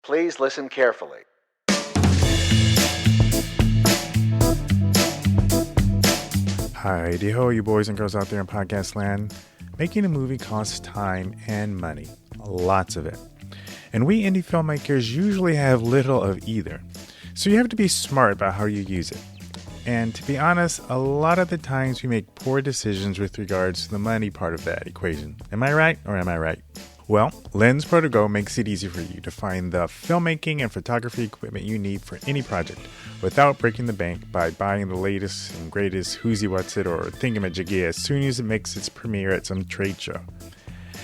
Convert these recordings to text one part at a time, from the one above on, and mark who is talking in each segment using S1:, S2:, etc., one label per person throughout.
S1: Please listen carefully.
S2: Hi-de-ho, you boys and girls out there in podcast land. Making a movie costs time and money. Lots of it. And we indie filmmakers usually have little of either. So you have to be smart about how you use it. And to be honest, a lot of the times we make poor decisions with regards to the money part of that equation. Am I right or am I right? Well, Lens Pro to Go makes it easy for you to find the filmmaking and photography equipment you need for any project without breaking the bank by buying the latest and greatest who's what's it or thingamajiggy as soon as it makes its premiere at some trade show.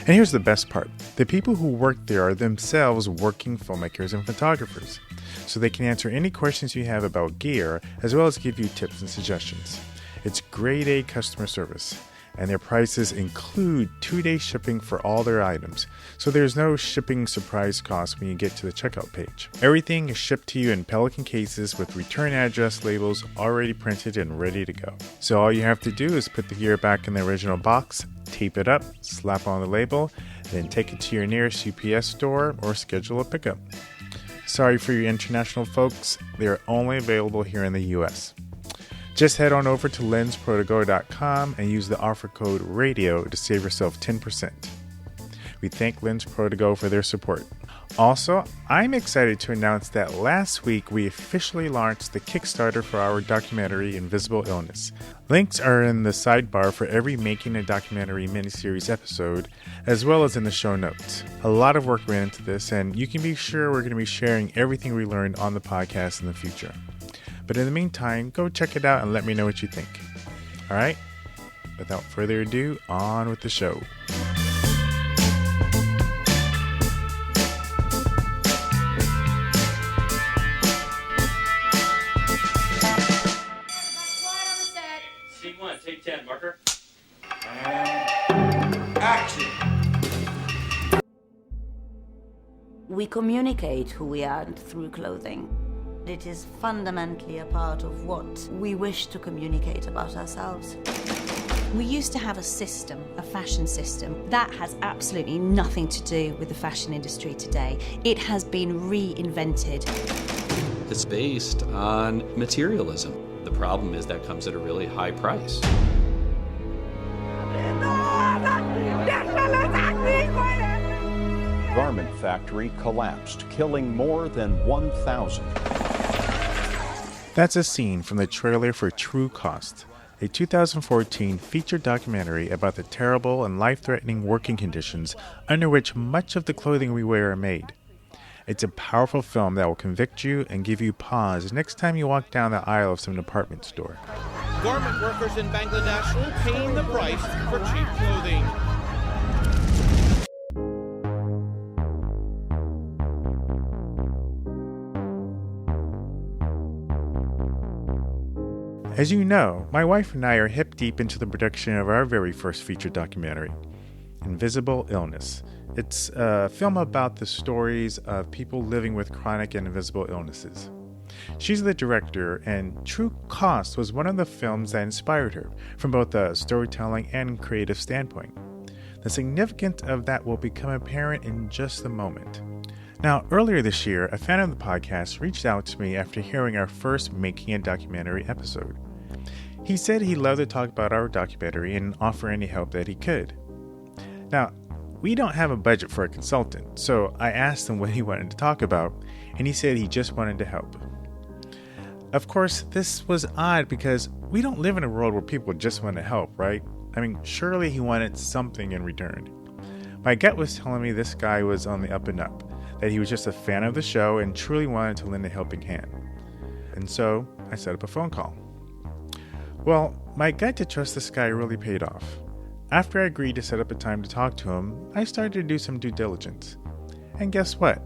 S2: And here's the best part. The people who work there are themselves working filmmakers and photographers, so they can answer any questions you have about gear as well as give you tips and suggestions. It's grade A customer service. And their prices include 2-day shipping for all their items, so there's no shipping surprise cost when you get to the checkout page. Everything is shipped to you in Pelican cases with return address labels already printed and ready to go. So all you have to do is put the gear back in the original box, tape it up, slap on the label, then take it to your nearest UPS store or schedule a pickup. Sorry for you international folks, they are only available here in the US. Just head on over to lensprotogo.com and use the offer code RADIO to save yourself 10%. We thank Lens Pro to Go for their support. Also, I'm excited to announce that last week we officially launched the Kickstarter for our documentary Invisible Illness. Links are in the sidebar for every Making a Documentary miniseries episode, as well as in the show notes. A lot of work went into this, and you can be sure we're going to be sharing everything we learned on the podcast in the future. But in the meantime, go check it out and let me know what you think. All right? Without further ado, on with the show.
S3: Scene 1, take 10, marker.
S4: And action!
S5: We communicate who we are through clothing. It is fundamentally a part of what we wish to communicate about ourselves.
S6: We used to have a system, a fashion system. That has absolutely nothing to do with the fashion industry today. It has been reinvented.
S7: It's based on materialism. The problem is that comes at a really high price.
S8: Garment factory collapsed, killing more than 1,000.
S2: That's a scene from the trailer for True Cost, a 2014 feature documentary about the terrible and life-threatening working conditions under which much of the clothing we wear are made. It's a powerful film that will convict you and give you pause next time you walk down the aisle of some department store.
S9: Garment workers in Bangladesh will paying the price for cheap clothing.
S2: As you know, my wife and I are hip deep into the production of our very first feature documentary, Invisible Illness. It's a film about the stories of people living with chronic and invisible illnesses. She's the director, and True Cost was one of the films that inspired her from both a storytelling and creative standpoint. The significance of that will become apparent in just a moment. Now, earlier this year, a fan of the podcast reached out to me after hearing our first Making a Documentary episode. He said he'd love to talk about our documentary and offer any help that he could. Now, we don't have a budget for a consultant, so I asked him what he wanted to talk about, and he said he just wanted to help. Of course, this was odd because we don't live in a world where people just want to help, right? I mean, surely he wanted something in return. My gut was telling me this guy was on the up and up, that he was just a fan of the show and truly wanted to lend a helping hand. And so I set up a phone call. Well, my gut to trust this guy really paid off. After I agreed to set up a time to talk to him, I started to do some due diligence. And guess what?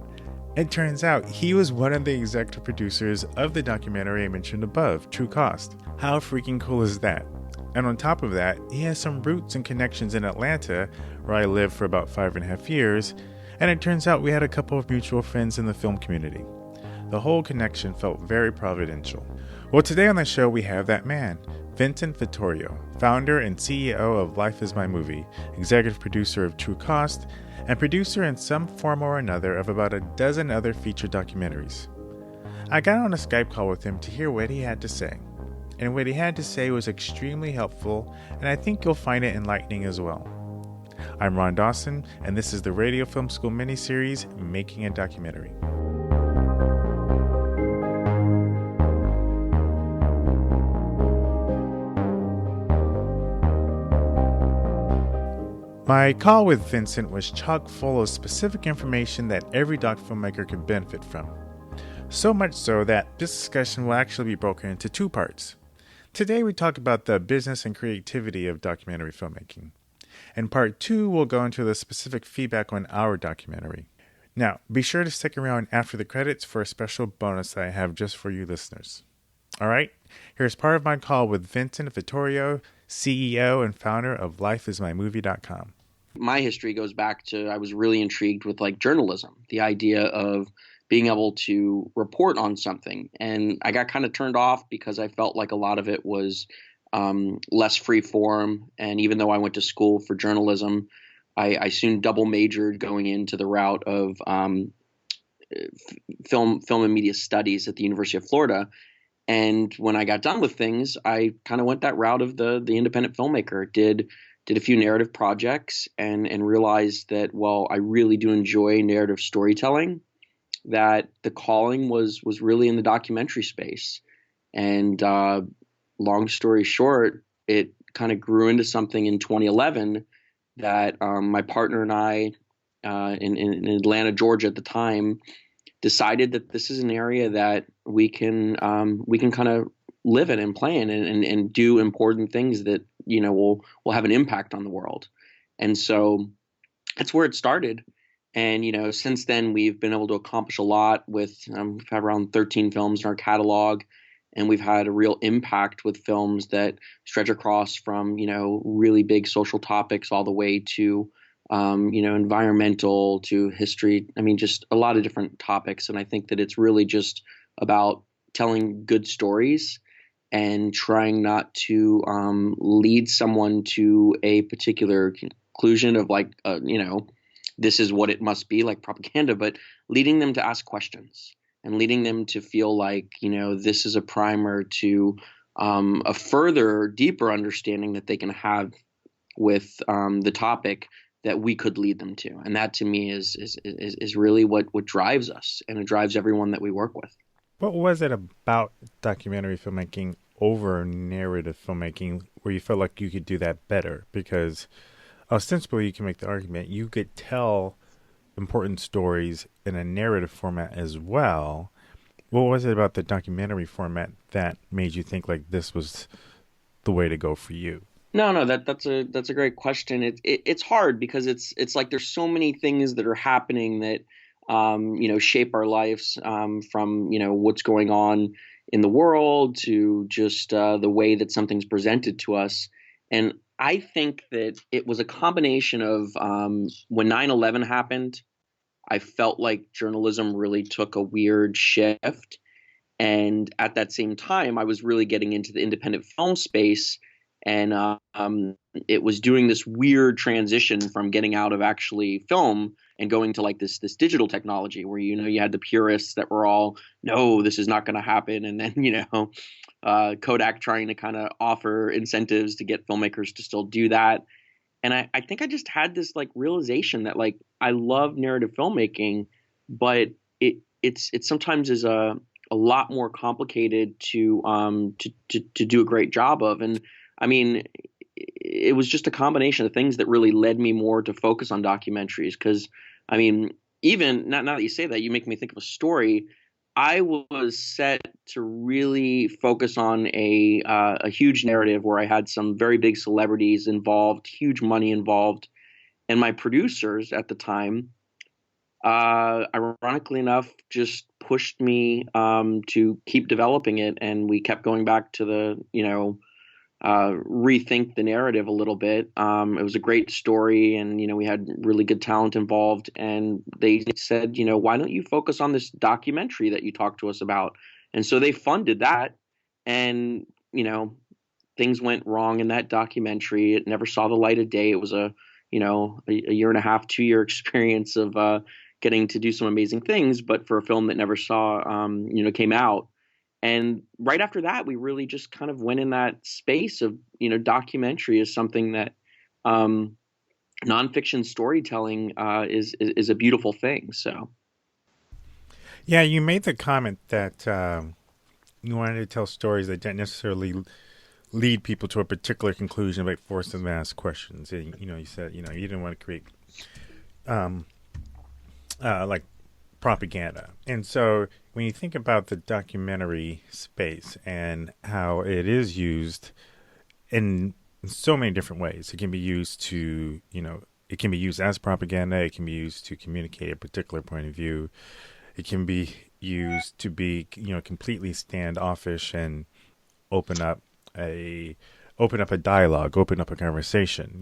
S2: It turns out he was one of the executive producers of the documentary I mentioned above, True Cost. How freaking cool is that? And on top of that, he has some roots and connections in Atlanta, where I lived for about 5.5 years, and it turns out we had a couple of mutual friends in the film community. The whole connection felt very providential. Well, today on the show we have that man, Vincent Vittorio, founder and CEO of Life is My Movie, executive producer of True Cost, and producer in some form or another of about a dozen other feature documentaries. I got on a Skype call with him to hear what he had to say. And what he had to say was extremely helpful, and I think you'll find it enlightening as well. I'm Ron Dawson, and this is the Radio Film School miniseries, Making a Documentary. My call with Vincent was chock full of specific information that every doc filmmaker could benefit from. So much so that this discussion will actually be broken into two parts. Today we talk about the business and creativity of documentary filmmaking. And part 2 will go into the specific feedback on our documentary. Now, be sure to stick around after the credits for a special bonus that I have just for you listeners. Alright, here's part of my call with Vincent Vittorio, CEO and founder of lifeismymovie.com.
S1: My history goes back to, I was really intrigued with journalism, the idea of being able to report on something. And I got kind of turned off because I felt like a lot of it was less free form. And even though I went to school for journalism, I soon double majored going into the route of film and media studies at the University of Florida. And when I got done with things, I kind of went that route of the independent filmmaker, did a few narrative projects and realized that, well, I really do enjoy narrative storytelling, that the calling was really in the documentary space. And long story short, it kind of grew into something in 2011 that my partner and I in Atlanta, Georgia at the time, decided that this is an area that we can kind of live in and play in and do important things that, will have an impact on the world. And so that's where it started. And, since then we've been able to accomplish a lot with, we've had around 13 films in our catalog, and we've had a real impact with films that stretch across from, really big social topics all the way to, environmental, to history. I mean, just a lot of different topics. And I think that it's really just about telling good stories and trying not to lead someone to a particular conclusion of this is what it must be, like propaganda, but leading them to ask questions and leading them to feel like, this is a primer to a further, deeper understanding that they can have with the topic that we could lead them to. And that to me is really what drives us, and it drives everyone that we work with.
S2: What was it about documentary filmmaking over narrative filmmaking where you felt like you could do that better? Because ostensibly you can make the argument you could tell important stories in a narrative format as well. What was it about the documentary format that made you think like this was the way to go for you?
S1: No, that's a great question. It's hard because it's like there's so many things that are happening that shape our lives, from what's going on in the world to just the way that something's presented to us. And I think that it was a combination of when 9/11 happened, I felt like journalism really took a weird shift. And at that same time, I was really getting into the independent film space. And it was doing this weird transition from getting out of actually film and going to this digital technology where, you had the purists that were all, no, this is not going to happen. And then, Kodak trying to kind of offer incentives to get filmmakers to still do that. And I think I just had this realization that I love narrative filmmaking, but it's sometimes is a lot more complicated to do a great job of. And I mean, it was just a combination of things that really led me more to focus on documentaries. Because, I mean, even now that you say that, you make me think of a story. I was set to really focus on a huge narrative where I had some very big celebrities involved, huge money involved. And my producers at the time, ironically enough, just pushed me to keep developing it. And we kept going back to the, rethink the narrative a little bit. It was a great story, and we had really good talent involved, and they said, why don't you focus on this documentary that you talked to us about? And so they funded that, and things went wrong in that documentary. It never saw the light of day. It was a year and a half, 2 year experience of getting to do some amazing things, but for a film that never saw, came out. And right after that, we really just kind of went in that space of, documentary is something that nonfiction storytelling is a beautiful thing. So,
S2: yeah, you made the comment that you wanted to tell stories that didn't necessarily lead people to a particular conclusion, but force them to ask questions. And, you said, you didn't want to create like propaganda. And so when you think about the documentary space and how it is used in so many different ways, it can be used to, it can be used as propaganda. It can be used to communicate a particular point of view. It can be used to be, completely standoffish and open up a dialogue, open up a conversation.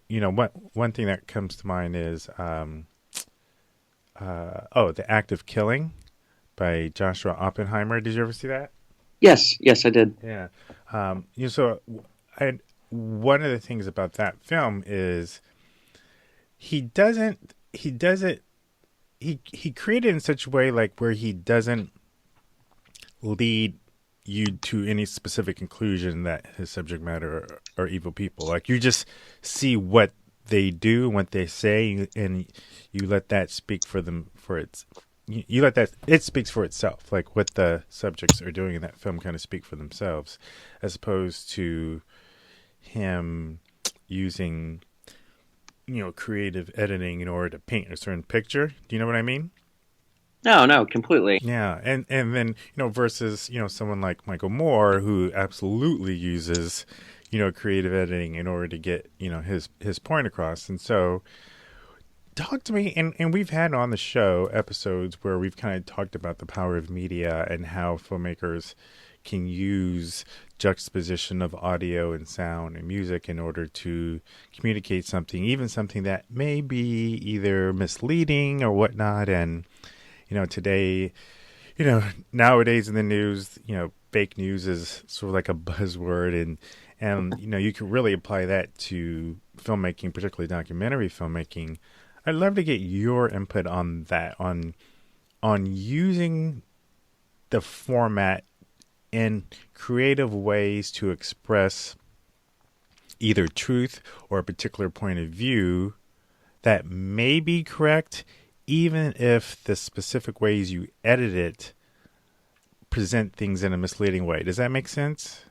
S2: One thing that comes to mind is The Act of Killing by Joshua Oppenheimer. Did you ever see that?
S1: Yes, I did.
S2: Yeah. One of the things about that film is he created it in such a way like where he doesn't lead you to any specific conclusion that his subject matter are evil people. Like, you just see what they do, what they say, and you let that speak for them. You let that, it speaks for itself. Like, what the subjects are doing in that film kind of speak for themselves, as opposed to him using, creative editing in order to paint a certain picture. Do you know what I mean?
S1: No, completely.
S2: Yeah, and then, versus, someone like Michael Moore, who absolutely uses, creative editing in order to get, his point across. And so talk to me, and we've had on the show episodes where we've kind of talked about the power of media and how filmmakers can use juxtaposition of audio and sound and music in order to communicate something, even something that may be either misleading or whatnot. And today, nowadays in the news, fake news is sort of like a buzzword, and you can really apply that to filmmaking, particularly documentary filmmaking. I'd love to get your input on that, on using the format in creative ways to express either truth or a particular point of view that may be correct, even if the specific ways you edit it present things in a misleading way. Does that make sense?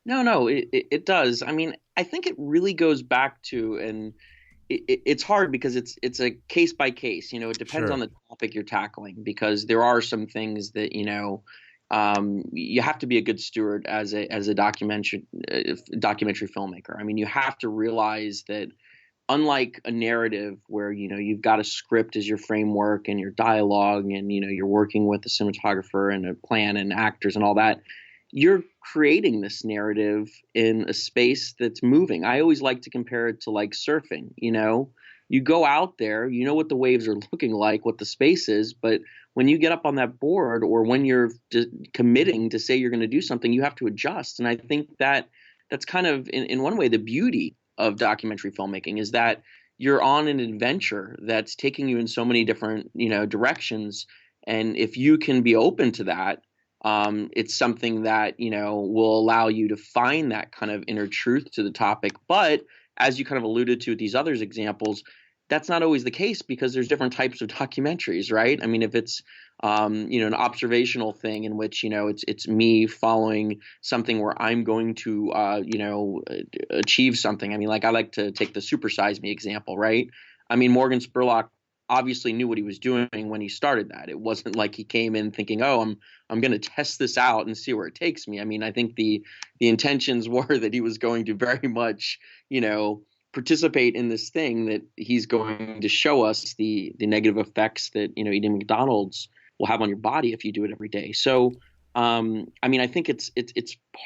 S1: No, it does. I mean, I think it really goes back to, and it's hard because it's a case by case. It depends on the topic you're tackling, because there are some things that you have to be a good steward as a documentary filmmaker. I mean, you have to realize that, unlike a narrative where, you've got a script as your framework and your dialogue, and, you're working with a cinematographer and a plan and actors and all that, you're creating this narrative in a space that's moving. I always like to compare it to like surfing. You go out there, what the waves are looking like, what the space is, but when you get up on that board, or when you're committing to say you're going to do something, you have to adjust. And I think that's kind of, in one way, the beauty of documentary filmmaking, is that you're on an adventure that's taking you in so many different, directions. And if you can be open to that, it's something that, will allow you to find that kind of inner truth to the topic. But as you kind of alluded to with these other examples, that's not always the case, because there's different types of documentaries, right? I mean, if it's, an observational thing in which, it's me following something where I'm going to, achieve something. I mean, like, I like to take the Super Size Me example, right? I mean, Morgan Spurlock obviously knew what he was doing when he started that. It wasn't like he came in thinking, oh, I'm going to test this out and see where it takes me. I mean, I think the intentions were that he was going to very much, participate in this thing that he's going to show us the negative effects that, eating McDonald's will have on your body if you do it every day. So, I mean, I think it's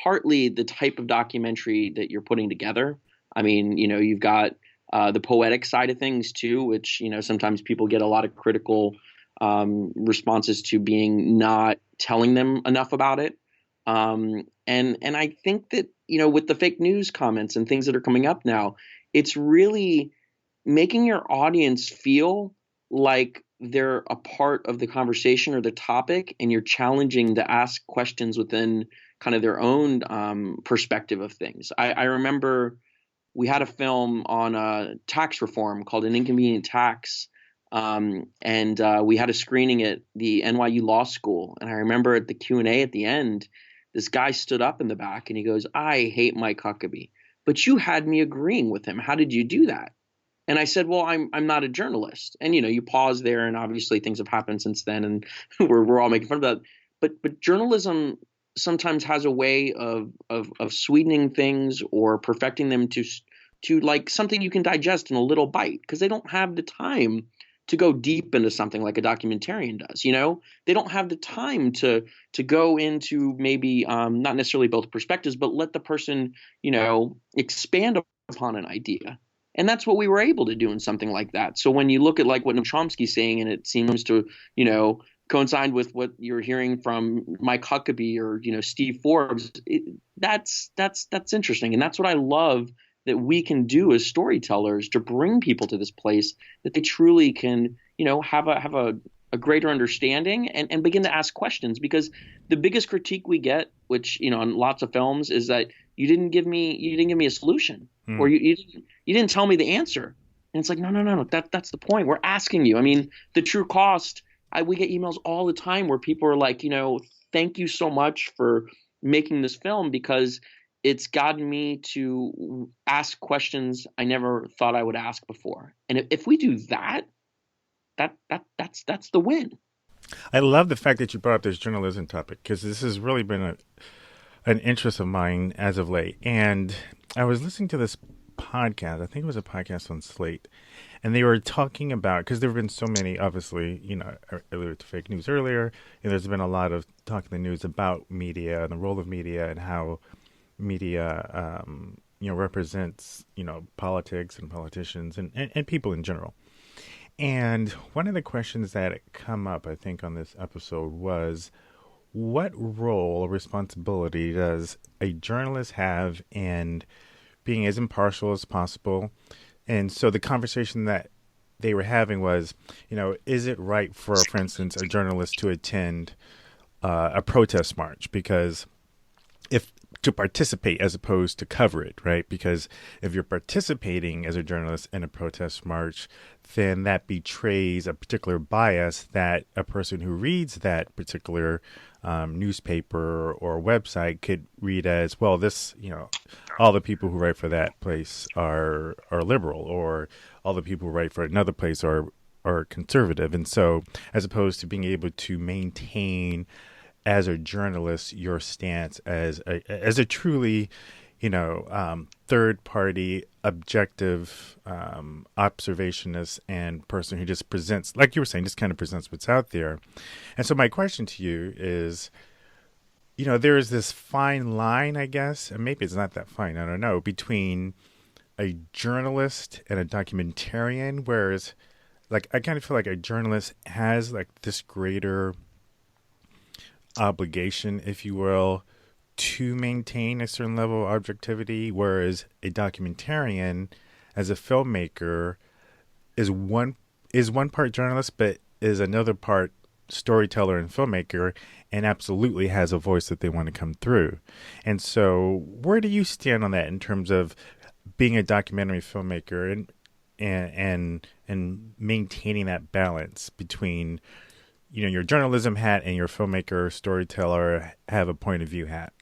S1: partly the type of documentary that you're putting together. I mean, you've got the poetic side of things too, which, sometimes people get a lot of critical responses to being not telling them enough about it. And I think that, with the fake news comments and things that are coming up now, it's really making your audience feel like they're a part of the conversation or the topic, and you're challenging to ask questions within kind of their own perspective of things. I remember we had a film on tax reform called An Inconvenient Tax. And we had a screening at the NYU Law School. And I remember at the Q&A at the end, this guy stood up in the back and he goes, "I hate Mike Huckabee, but you had me agreeing with him. How did you do that?" And I said, "Well, I'm not a journalist." And, you pause there, and obviously things have happened since then, and we're all making fun of that. But journalism sometimes has a way of sweetening things or perfecting them to like something you can digest in a little bite, because they don't have the time to go deep into something like a documentarian does. They don't have the time to go into maybe not necessarily both perspectives, but let the person, expand upon an idea. And that's what we were able to do in something like that. So when you look at like what Noam Chomsky's saying, and it seems to, coincide with what you're hearing from Mike Huckabee or, Steve Forbes, that's interesting. And that's what I love that we can do as storytellers, to bring people to this place that they truly can, have a greater understanding and begin to ask questions. Because the biggest critique we get, which, in lots of films, is that you didn't give me a solution, or you didn't tell me the answer. And it's like, no, that's the point. We're asking you. I mean, the true cost, we get emails all the time where people are like, "Thank you so much for making this film, because it's gotten me to ask questions I never thought I would ask before." And if we do that, that's the win.
S2: I love the fact that you brought up this journalism topic, because this has really been an interest of mine as of late. And I was listening to this podcast. I think it was a podcast on Slate. And they were talking about, because there have been so many, obviously, alluded to fake news earlier, and there's been a lot of talk in the news about media and the role of media and how media, represents, politics and politicians and people in general. And one of the questions that come up, I think, on this episode was, what role or responsibility does a journalist have in being as impartial as possible? And so the conversation that they were having was, is it right for instance, a journalist to attend a protest march? Because to participate as opposed to cover it, right? Because if you're participating as a journalist in a protest march, then that betrays a particular bias that a person who reads that particular newspaper or website could read as, well, this, all the people who write for that place are liberal, or all the people who write for another place are conservative. And so as opposed to being able to maintain as a journalist your stance as a truly, third party, objective, observationist and person who just presents, like you were saying, just kind of presents what's out there. And so my question to you is, there is this fine line, I guess, and maybe it's not that fine, I don't know, between a journalist and a documentarian, whereas like I kind of feel like a journalist has like this greater obligation, if you will, to maintain a certain level of objectivity, whereas a documentarian, as a filmmaker, is one part journalist, but is another part storyteller and filmmaker, and absolutely has a voice that they want to come through. And so, where do you stand on that in terms of being a documentary filmmaker and maintaining that balance between your journalism hat and your filmmaker, storyteller, have a point of view hat?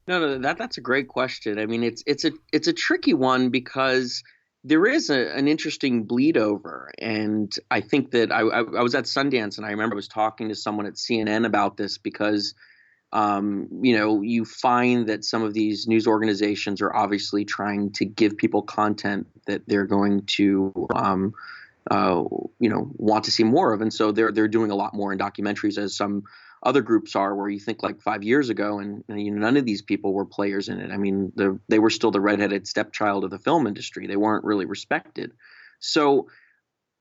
S1: No, that's a great question. I mean, it's a tricky one, because there is an interesting bleed over. And I think that I was at Sundance, and I remember I was talking to someone at CNN about this, because, you find that some of these news organizations are obviously trying to give people content that they're going to, want to see more of. And so they're doing a lot more in documentaries, as some other groups are, where you think like 5 years ago, and none of these people were players in it. I mean, they were still the redheaded stepchild of the film industry. They weren't really respected. So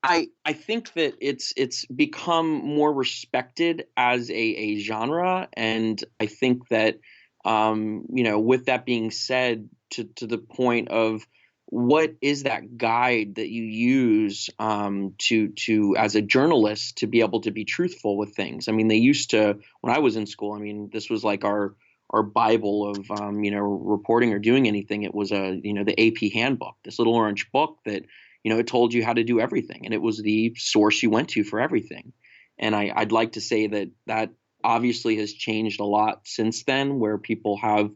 S1: I think that it's become more respected as a genre, and I think that with that being said, to the point of what is that guide that you use to as a journalist to be able to be truthful with things. I mean, they used to, when I was in school, I mean, this was like our Bible of reporting or doing anything. It was the AP handbook, this little orange book that it told you how to do everything, and it was the source you went to for everything. And I'd like to say that obviously has changed a lot since then, where people have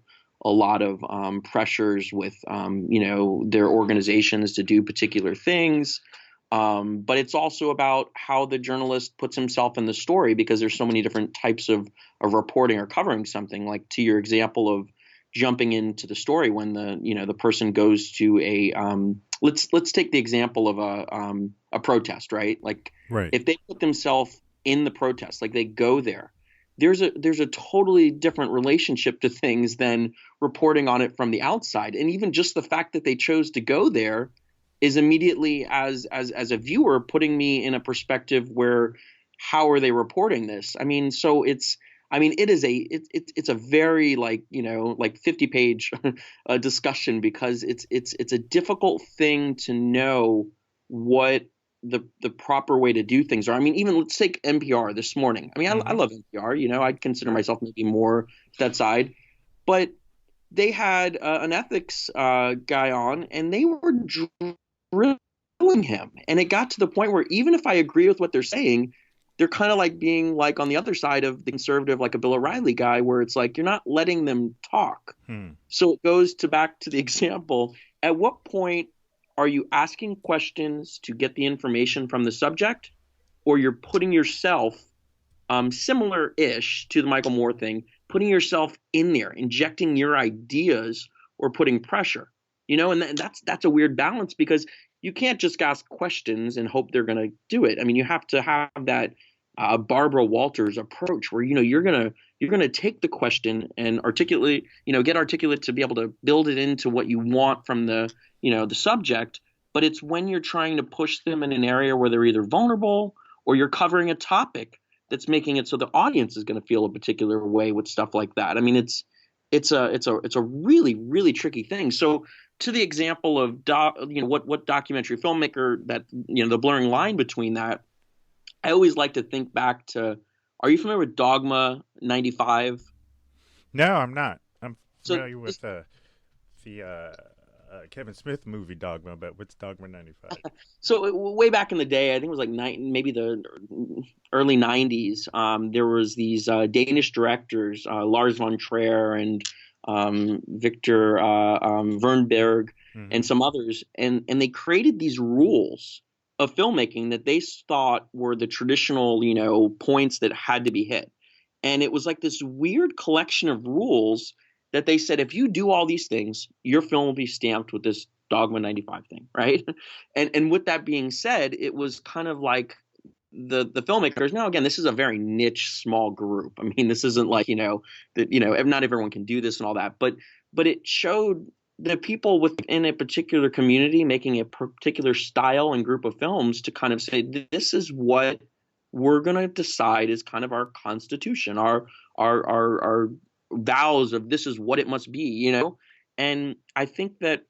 S1: a lot of pressures with their organizations to do particular things. But it's also about how the journalist puts himself in the story, because there's so many different types of reporting or covering something. Like to your example of jumping into the story when the person goes to a let's take the example of a protest, right? Like
S2: Right.
S1: if they put themselves in the protest, like they go there, there's a totally different relationship to things than reporting on it from the outside. And even just the fact that they chose to go there is immediately, as a viewer, putting me in a perspective where, how are they reporting this? I mean, so it's a very like 50-page discussion, because it's a difficult thing to know what the proper way to do things are. I mean, even let's take NPR this morning. I mean, I love NPR. I'd consider myself maybe more that side, but they had an ethics guy on, and they were drilling him, and it got to the point where even if I agree with what they're saying, they're kind of like being like on the other side of the conservative, like a Bill O'Reilly guy, where it's like you're not letting them talk. So it goes back to the example. At what point are you asking questions to get the information from the subject, or you're putting yourself, similar-ish to the Michael Moore thing, putting yourself in there, injecting your ideas or putting pressure, and that's a weird balance, because you can't just ask questions and hope they're going to do it. I mean, you have to have that Barbara Walters approach where, you're going to take the question and get articulate to be able to build it into what you want from the subject. But it's when you're trying to push them in an area where they're either vulnerable, or you're covering a topic that's making it so the audience is going to feel a particular way with stuff like that. I mean, it's a really, really tricky thing. So to the example of what documentary filmmaker, that the blurring line between that, I always like to think back to, are you familiar with Dogma 95?
S2: No, I'm not. I'm familiar with the Kevin Smith movie Dogma, but what's Dogma 95?
S1: So way back in the day, I think it was like maybe the early 90s, there was these Danish directors, Lars von Trier and Victor Wernberg, and some others, and they created these rules of filmmaking that they thought were the traditional, points that had to be hit. And it was like this weird collection of rules that they said, if you do all these things, your film will be stamped with this Dogma 95 thing, right? And with that being said, it was kind of like the filmmakers. Now, again, this is a very niche, small group. I mean, this isn't like, that, not everyone can do this and all that, but it showed the people within a particular community making a particular style and group of films to kind of say, this is what we're going to decide is kind of our constitution, our vows of this is what it must be, And I think that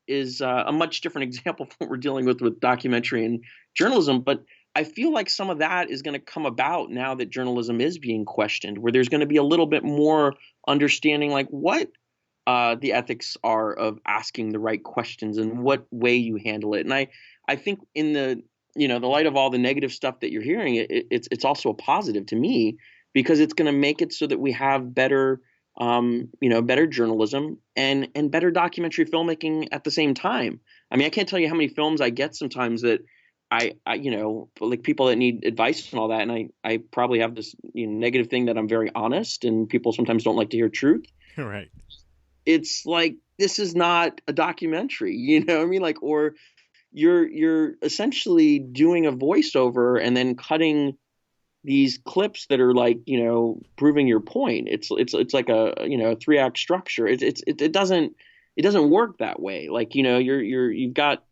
S1: is a much different example from what we're dealing with documentary and journalism. But I feel like some of that is going to come about now that journalism is being questioned, where there's going to be a little bit more understanding, like what the ethics are of asking the right questions and what way you handle it. And I think in the light of all the negative stuff that you're hearing, it's also a positive to me, because it's going to make it so that we have better better journalism and better documentary filmmaking at the same time. I mean, I can't tell you how many films I get sometimes that I like people that need advice and all that. And I probably have this negative thing that I'm very honest, and people sometimes don't like to hear truth.
S2: Right.
S1: It's like, this is not a documentary, what I mean? Like, or you're essentially doing a voiceover and then cutting these clips that are like, proving your point. It's like a 3-act structure. It doesn't work that way. Like, you've got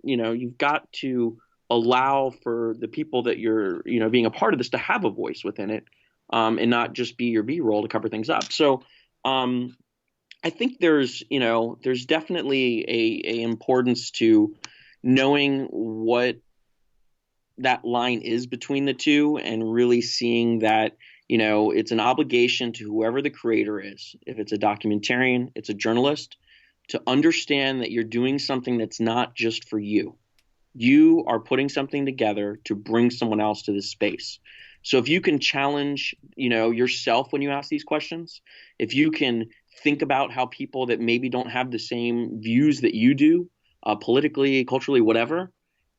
S1: to allow for the people that you're, being a part of this to have a voice within it, and not just be your B-roll to cover things up. So, I think there's definitely a importance to knowing what that line is between the two, and really seeing that, it's an obligation to whoever the creator is. If it's a documentarian, it's a journalist, to understand that you're doing something that's not just for you. You are putting something together to bring someone else to this space. So if you can challenge, yourself when you ask these questions, if you can think about how people that maybe don't have the same views that you do, politically, culturally, whatever,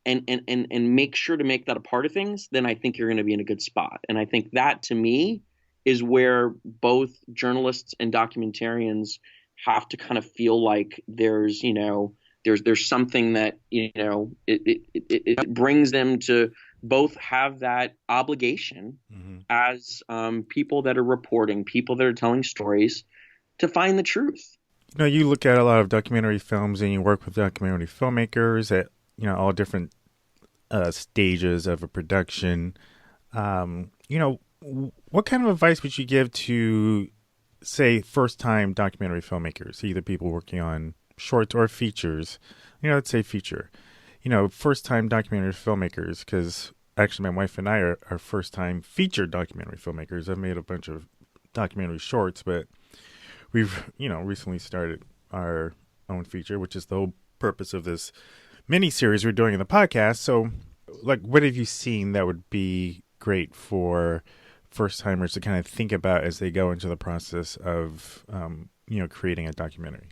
S1: and make sure to make that a part of things, then I think you're going to be in a good spot. And I think that, to me, is where both journalists and documentarians have to kind of feel like there's something that, it brings them to both have that obligation as people that are reporting, people that are telling stories, to find the truth.
S2: You look at a lot of documentary films and you work with documentary filmmakers at, all different stages of a production. What kind of advice would you give to, say, first-time documentary filmmakers, either people working on shorts or features? Let's say feature. First-time documentary filmmakers, because actually my wife and I are first-time feature documentary filmmakers. I've made a bunch of documentary shorts, but we've, recently started our own feature, which is the whole purpose of this miniseries we're doing in the podcast. So, what have you seen that would be great for first-timers to kind of think about as they go into the process of, creating a documentary?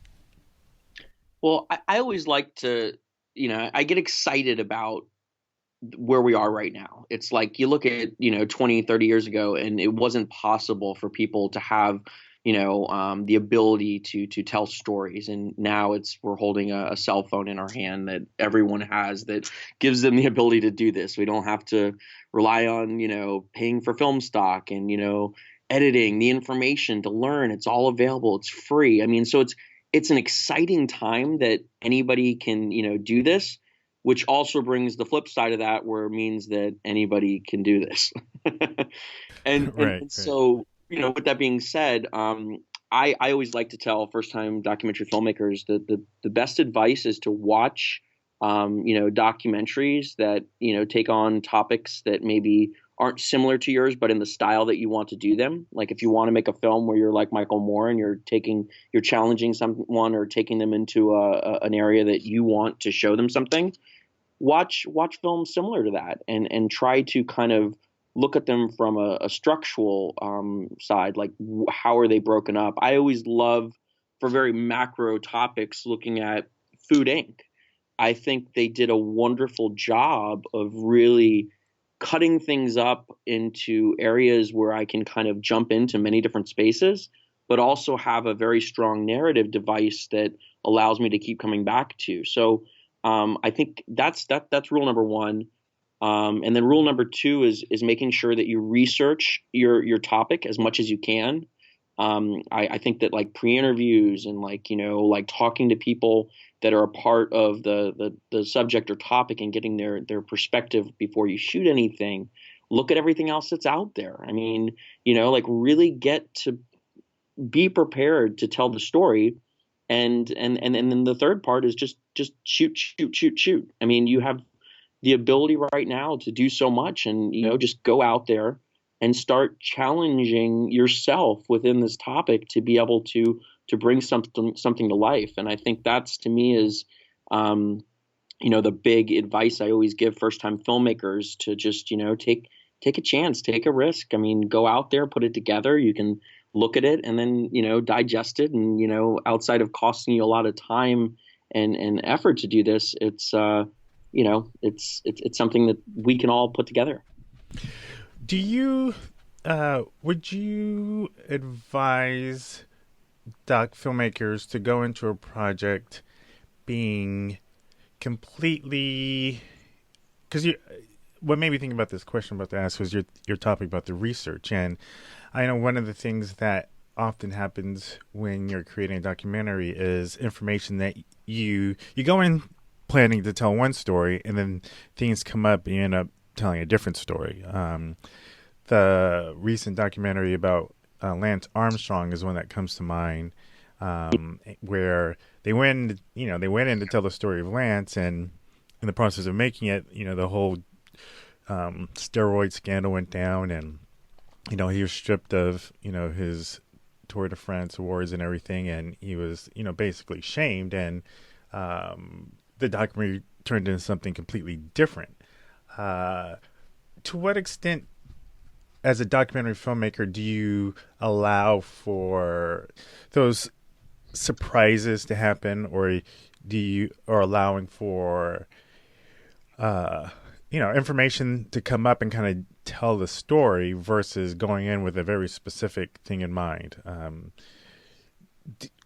S1: Well, I always like to, I get excited about where we are right now. It's like you look at, 20, 30 years ago, and it wasn't possible for people to have, the ability to tell stories. And now we're holding a cell phone in our hand that everyone has that gives them the ability to do this. We don't have to rely on, paying for film stock and, editing the information to learn. It's all available. It's free. I mean, so it's an exciting time that anybody can, do this, which also brings the flip side of that, where it means that anybody can do this. and so, with that being said, I always like to tell first-time documentary filmmakers that the best advice is to watch, documentaries that, take on topics that maybe aren't similar to yours, but in the style that you want to do them. Like if you want to make a film where you're like Michael Moore and you're challenging someone or taking them into an area that you want to show them something, watch films similar to that and try to kind of look at them from a structural side, like how are they broken up. I always love, for very macro topics, looking at Food Inc. I think they did a wonderful job of really cutting things up into areas where I can kind of jump into many different spaces, but also have a very strong narrative device that allows me to keep coming back to. So I think that's rule number one. And then rule number two is making sure that you research your topic as much as you can. I think that like pre-interviews and like talking to people that are a part of the subject or topic and getting their perspective before you shoot anything. Look at everything else that's out there. I mean, really get to be prepared to tell the story. And then the third part is just shoot. I mean, you have the ability right now to do so much, and just go out there and start challenging yourself within this topic to be able to bring something to life. And I think that's, to me, is the big advice I always give first time filmmakers, to just take a chance, take a risk. I mean, go out there, put it together. You can look at it and then digest it, and outside of costing you a lot of time and effort to do this, it's it's something that we can all put together.
S2: Do you would you advise filmmakers to go into a project being completely, because what made me think about this question I'm about to ask was your topic about the research. And I know one of the things that often happens when you're creating a documentary is information that you go in planning to tell one story, and then things come up and you end up telling a different story. The recent documentary about Lance Armstrong is one that comes to mind, where they went in to tell the story of Lance, and in the process of making it, the whole steroid scandal went down, and he was stripped of his Tour de France awards and everything, and he was basically shamed, and the documentary turned into something completely different. To what extent, as a documentary filmmaker, do you allow for those surprises to happen, or are allowing for information to come up and kind of tell the story versus going in with a very specific thing in mind?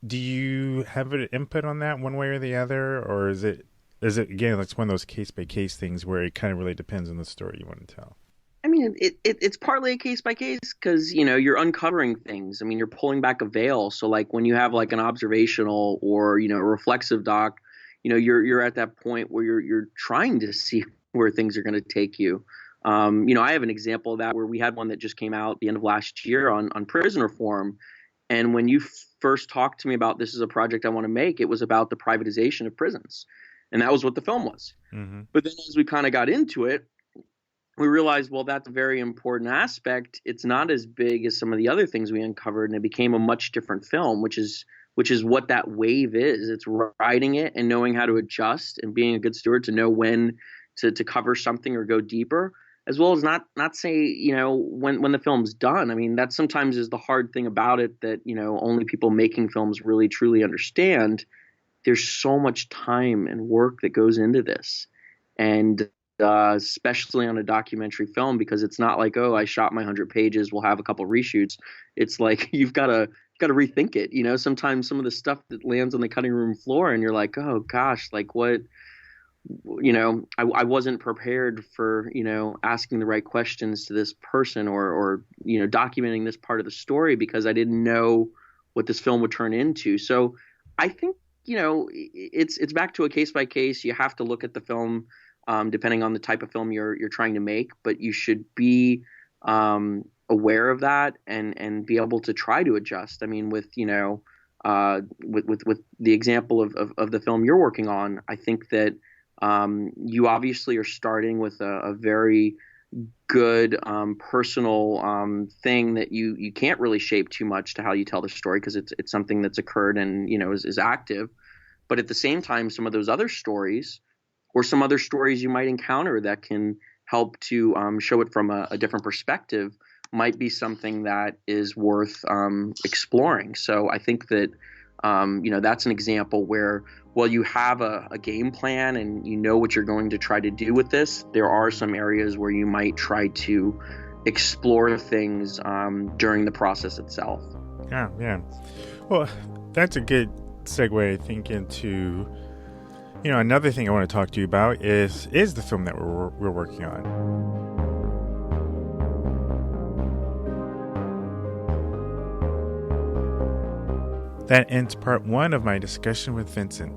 S2: Do you have an input on that one way or the other, or is it again, it's one of those case by case things where it kind of really depends on the story you want to tell?
S1: I mean, it's partly a case by case because, you're uncovering things. I mean, you're pulling back a veil. So like when you have like an observational or, a reflexive doc, you're at that point where you're trying to see where things are going to take you. I have an example of that where we had one that just came out at the end of last year on prison reform. And when you first talked to me about this is a project I want to make, it was about the privatization of prisons. And that was what the film was. Mm-hmm. But then as we kind of got into it, we realized, well, that's a very important aspect. It's not as big as some of the other things we uncovered, and it became a much different film, which is what that wave is. It's writing it and knowing how to adjust and being a good steward to know when to cover something or go deeper, as well as not say, when the film's done. I mean, that sometimes is the hard thing about it that, only people making films really truly understand. There's so much time and work that goes into this. And especially on a documentary film, because it's not like, oh, I shot my 100 pages, we'll have a couple reshoots. It's like you've got to rethink it. Sometimes some of the stuff that lands on the cutting room floor and you're like, oh gosh, like what, I wasn't prepared for, asking the right questions to this person or documenting this part of the story because I didn't know what this film would turn into. So I think, it's back to a case by case. You have to look at the film depending on the type of film you're trying to make, but you should be aware of that and be able to try to adjust. I mean, with the example of the film you're working on, I think that you obviously are starting with a very good personal thing that you can't really shape too much to how you tell the story because it's something that's occurred and is active. But at the same time, some of those other stories or some other stories you might encounter that can help to show it from a different perspective might be something that is worth exploring. So I think that that's an example where, while you have a game plan and you know what you're going to try to do with this, there are some areas where you might try to explore things during the process itself.
S2: Yeah. Well, that's a good segue, I think, into another thing I want to talk to you about is the film that we're working on. That ends part one of my discussion with Vincent.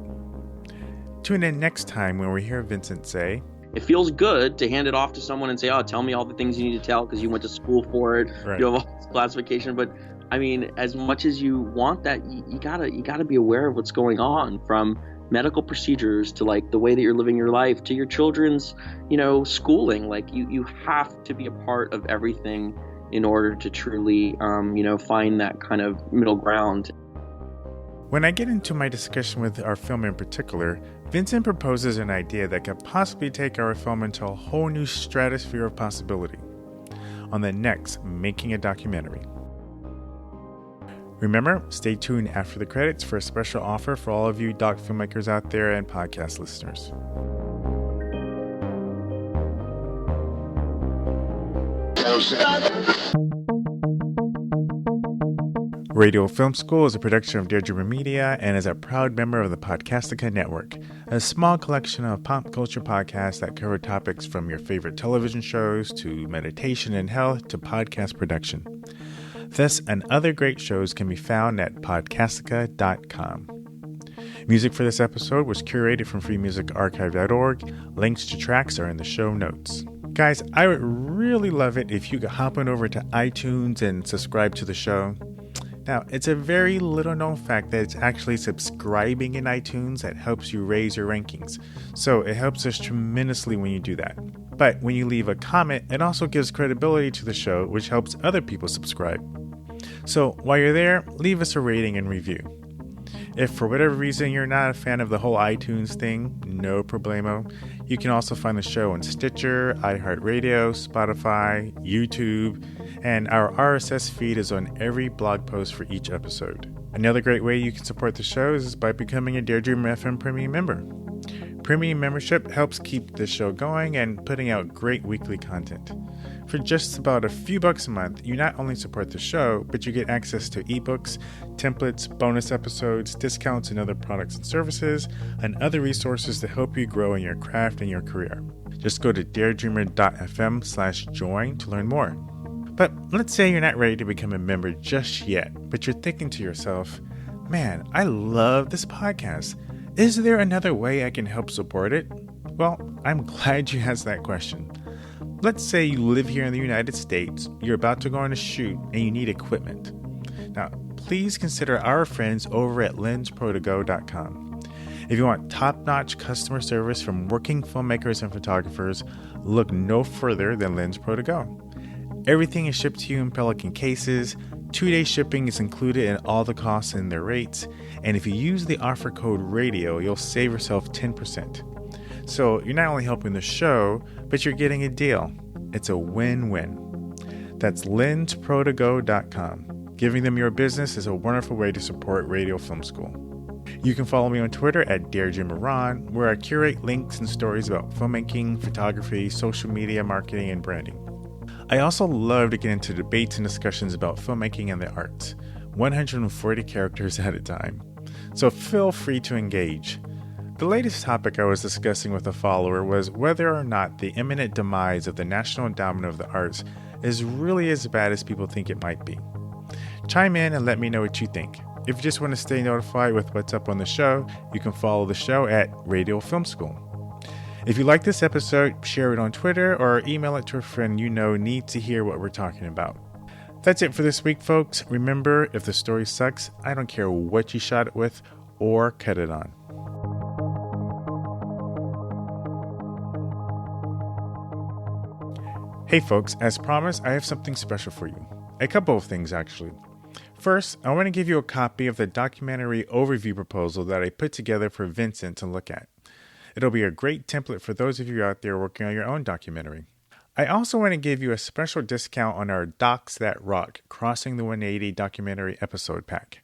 S2: Tune in next time when we hear Vincent say,
S1: it feels good to hand it off to someone and say, oh, tell me all the things you need to tell because you went to school for it. Right. You have all this classification. But I mean, as much as you want that, you gotta be aware of what's going on, from medical procedures to like the way that you're living your life to your children's, schooling. Like you have to be a part of everything in order to truly, find that kind of middle ground.
S2: When I get into my discussion with our film in particular, Vincent proposes an idea that could possibly take our film into a whole new stratosphere of possibility on the next Making a Documentary. Remember, stay tuned after the credits for a special offer for all of you doc filmmakers out there and podcast listeners. Radio Film School is a production of Deirdre Media and is a proud member of the Podcastica Network, a small collection of pop culture podcasts that cover topics from your favorite television shows to meditation and health to podcast production. This and other great shows can be found at podcastica.com. Music for this episode was curated from freemusicarchive.org. Links to tracks are in the show notes. Guys, I would really love it if you could hop on over to iTunes and subscribe to the show. Now, it's a very little known fact that it's actually subscribing in iTunes that helps you raise your rankings. So it helps us tremendously when you do that. But when you leave a comment, it also gives credibility to the show, which helps other people subscribe. So while you're there, leave us a rating and review. If for whatever reason you're not a fan of the whole iTunes thing, no problemo. You can also find the show on Stitcher, iHeartRadio, Spotify, YouTube, and our RSS feed is on every blog post for each episode. Another great way you can support the show is by becoming a Daredreamer FM Premium member. Premium membership helps keep the show going and putting out great weekly content. For just about a few bucks a month, you not only support the show, but you get access to ebooks, templates, bonus episodes, discounts and other products and services, and other resources to help you grow in your craft and your career. Just go to daredreamer.fm/join to learn more. But let's say you're not ready to become a member just yet, but you're thinking to yourself, man, I love this podcast. Is there another way I can help support it? Well, I'm glad you asked that question. Let's say you live here in the United States, you're about to go on a shoot, and you need equipment. Now, please consider our friends over at lensprotogo.com. If you want top-notch customer service from working filmmakers and photographers, look no further than Lens Pro To Go. Everything is shipped to you in Pelican cases. 2-day shipping is included in all the costs and their rates. And if you use the offer code RADIO, you'll save yourself 10%. So you're not only helping the show, but you're getting a deal. It's a win-win. That's lensprotogo.com. Giving them your business is a wonderful way to support Radio Film School. You can follow me on Twitter at DareJimMaron, where I curate links and stories about filmmaking, photography, social media, marketing, and branding. I also love to get into debates and discussions about filmmaking and the arts, 140 characters at a time. So feel free to engage. The latest topic I was discussing with a follower was whether or not the imminent demise of the National Endowment of the Arts is really as bad as people think it might be. Chime in and let me know what you think. If you just want to stay notified with what's up on the show, you can follow the show at Radio Film School. If you like this episode, share it on Twitter or email it to a friend you know needs to hear what we're talking about. That's it for this week, folks. Remember, if the story sucks, I don't care what you shot it with or cut it on. Hey folks, as promised, I have something special for you. A couple of things, actually. First, I want to give you a copy of the documentary overview proposal that I put together for Vincent to look at. It'll be a great template for those of you out there working on your own documentary. I also want to give you a special discount on our Docs That Rock Crossing the 180 documentary episode pack.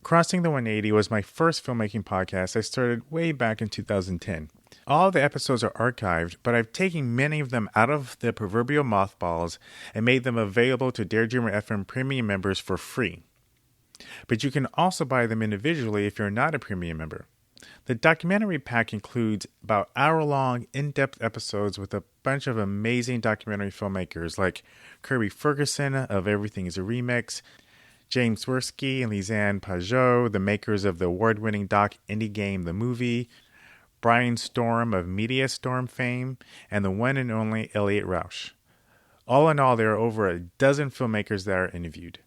S2: Crossing the 180 was my first filmmaking podcast I started way back in 2010. All the episodes are archived, but I've taken many of them out of the proverbial mothballs and made them available to Daredreamer FM Premium members for free. But you can also buy them individually if you're not a Premium member. The documentary pack includes about hour-long, in-depth episodes with a bunch of amazing documentary filmmakers like Kirby Ferguson of Everything is a Remix, James Worski and Lisanne Pajot, the makers of the award-winning doc Indie Game the Movie, Brian Storm of Media Storm fame, and the one and only Elliot Rausch. All in all, there are over a dozen filmmakers that are interviewed.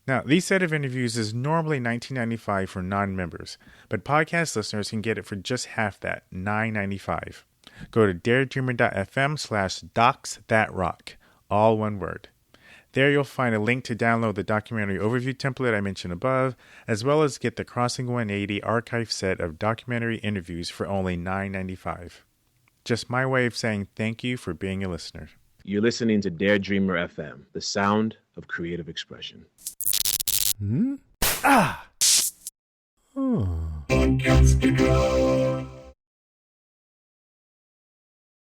S2: Now, these set of interviews is normally $19.95 for non-members, but podcast listeners can get it for just half that, $9.95. Go to daredreamer.fm/docsthatrock, all one word. There you'll find a link to download the documentary overview template I mentioned above, as well as get the Crossing 180 archive set of documentary interviews for only $9.95. Just my way of saying thank you for being a listener.
S4: You're listening to Daredreamer FM, the sound of creative expression.
S2: Ah! Oh.